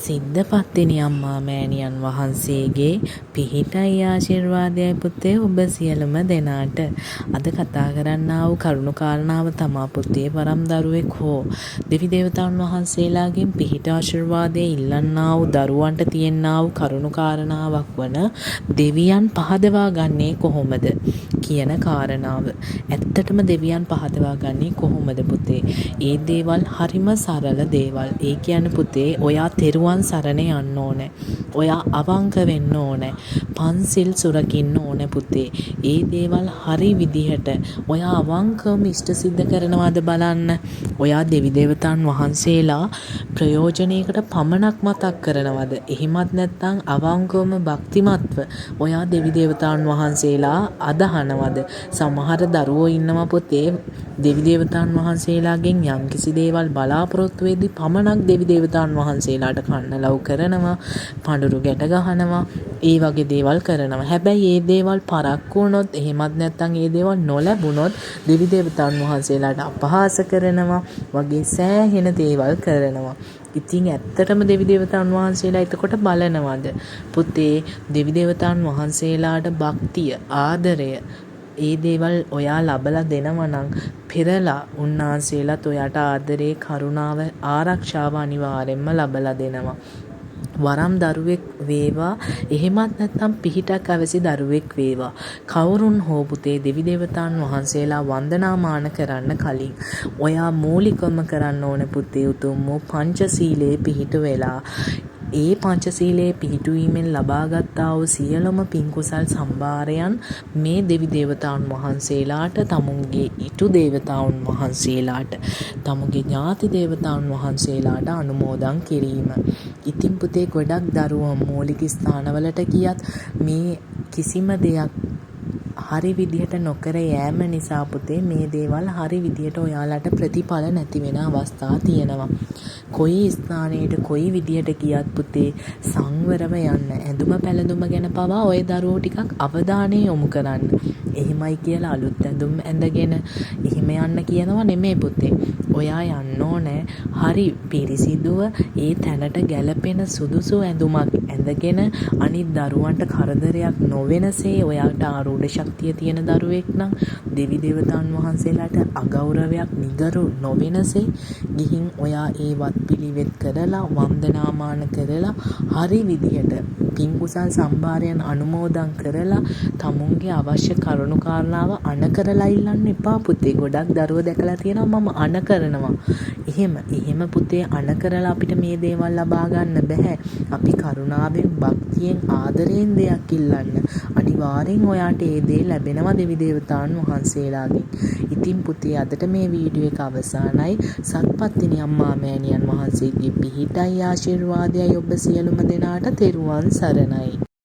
සිද්ධපත්තිනි අම්මා මෑණියන් වහන්සේගේ පිහිටයි ආශිර්වාදයයි පුතේ ඔබ සියලුම දෙනාට. අද කතා කරන්නා වූ කරුණු කාරණාව තමා පුතේ වරම් දරුවෙක් හෝ දෙවි දේවතාවුන් වහන්සේලාගෙන් පිහිට ආශිර්වාදය ඉල්ලන්නා වූ දරුවන්ට තියෙනා වූ කරුණු කාරණාවක් වන දෙවියන් පහදවා ගන්නේ කොහොමද කියන කාරණාව. ඇත්තටම දෙවියන් පහදවා ගන්නේ කොහොමද පුතේ? ඒ දේවල් හරිම සරල දේවල්. ඒ කියන්නේ පුතේ ඔයා තෙරුවන් සරණ යන්න ඕනේ. ඔයා අවංක වෙන්න ඕනේ. පන්සිල් සුරකින්න ඕනේ පුතේ. ඒ දේවල් හරි විදිහට ඔයා අවංකවම ඉෂ්ට සිද්ධ කරනවාද බලන්න. ඔයා දෙවි දේවතාවුන් වහන්සේලා ප්‍රයෝජනයකට පමණක් මතක් කරනවද? එහෙමත් නැත්නම් අවංකවම භක්තිමත්ව ඔයා දෙවි දේවතාවුන් වහන්සේලා අදහනවද? සමහර දරුවෝ ඉන්නවා පුතේ දෙවි දේවතාවුන් වහන්සේලාගෙන් යම්කිසි දේවල් බලාපොරොත්තු වෙද්දී පමණක් දෙවි දේවතාවුන් වහන්සේලාට කන්නලව් කරනවා, පඳුරු ගැට ගහනවා, ඒ වගේ දේවල් කරනවා. හැබැයි ඒ දේවල් පරක්කු වුණොත් එහෙමත් නැත්නම් ඒ දේවල් නොලැබුණොත් දෙවි දේවතාවුන් වහන්සේලාට අපහාස කරනවා වගේ සෑහෙන දේවල් කරනවා. ඉතින් ඇත්තටම දෙවි දේවතාවුන් වහන්සේලා එතකොට බලනවද? පුතේ දෙවි දේවතාවුන් වහන්සේලාට භක්තිය, ආදරය ඒ දේවල් ඔයා ලබලා දෙනවා නම් පෙරලා උන්වහන්සේලාත් ඔයාට ආදරේ, කරුණාව, ආරක්ෂාව අනිවාර්යෙන්ම ලබලා දෙනවා. වරම් දරුවෙක් වේවා එහෙමත් නැත්නම් පිහිටක් අවැසි දරුවෙක් වේවා කවුරුන් හෝ පුතේ දෙවි දේවතාවුන් වහන්සේලා වන්දනාමාන කරන්න කලින් ඔයා මූලිකවම කරන්න ඕන පුතේ උතුම් වූ පංචශීලයේ පිහිට වෙලා ඒ පංචශීලයේ පිහිටුවීමෙන් ලබාගත්තා වූ සියලුම පින් කුසල් සම්භාරයන් මේ දෙවි දේවතාවුන් වහන්සේලාට, තමුන්ගේ ඉටු දේවතාවුන් වහන්සේලාට, තමුන්ගේ ඥාති දේවතාවුන් වහන්සේලාට අනුමෝදන් කිරීම. ඉතින් පුතේ ගොඩක් දරුවෝ මූලික ස්ථානවලට ගියත් මේ කිසිම දෙයක් හරි විදිහට නොකර යෑම නිසා පුතේ මේ දේවල් හරි විදිහට ඔයාලට ප්‍රතිඵල නැති වෙන අවස්ථා තියෙනවා. කොයි ස්ථානයට කොයි විදිහට ගියත් පුතේ සංවරව යන්න. ඇඳුම පැළඳුම ගැන පවා ඔය දරුවෝ ටිකක් අවධානය යොමු කරන්න. එහෙමයි කියලා අලුත් ඇඳුම් ඇඳගෙන එහෙම යන්න කියනවා නෙමෙයි පුතේ. ඔයා යන්න ඕනේ හරි පිරිසිදුව ඒ තැනට ගැලපෙන සුදුසු ඇඳුමක් ඇඳගෙන අනිත් දරුවන්ට කරදරයක් නොවෙනසේ ඔයාට ආරූඪ ශක්තිය තියෙන දරුවෙක් නම් දෙවි දේවතාවුන් වහන්සේලාට අගෞරවයක් නිගරු නොවෙනසේ ගිහින් ඔයා ඒ වත් පිළිවෙත් කරලා වන්දනාමාන කරලා හරි විදිහට පින් කුසල් සම්භාරයන් අනුමෝදන් කරලා තමුන්ගේ අවශ්‍ය කරුණු කාරණාව අණ කරලා ඉල්ලන්න එපා පුතේ. ගොඩක් දරුවෝ දැකලා තියෙනවා මම අණ කරනවා. එහෙම පුතේ අණ කරලා අපිට මේ දේවල් ලබා ගන්න බෑ. අපි කරුණාවෙන්, භක්තියෙන්, ආදරයෙන් දෙයක් ඉල්ලන්න. අනිවාර්යෙන් ඔයාට ඒ දේ ලැබෙනවා දෙවි දේවතාවුන් වහන්සේලාගෙන්. ඉතින් පුතේ අදට මේ වීඩියෝ එක අවසానයි. සත්පත්තිනි අම්මා මෑණියන් වහන්සේගේ පිහිටයි ආශිර්වාදයයි ඔබ සියලුම දෙනාට තෙරුවන් සරණයි.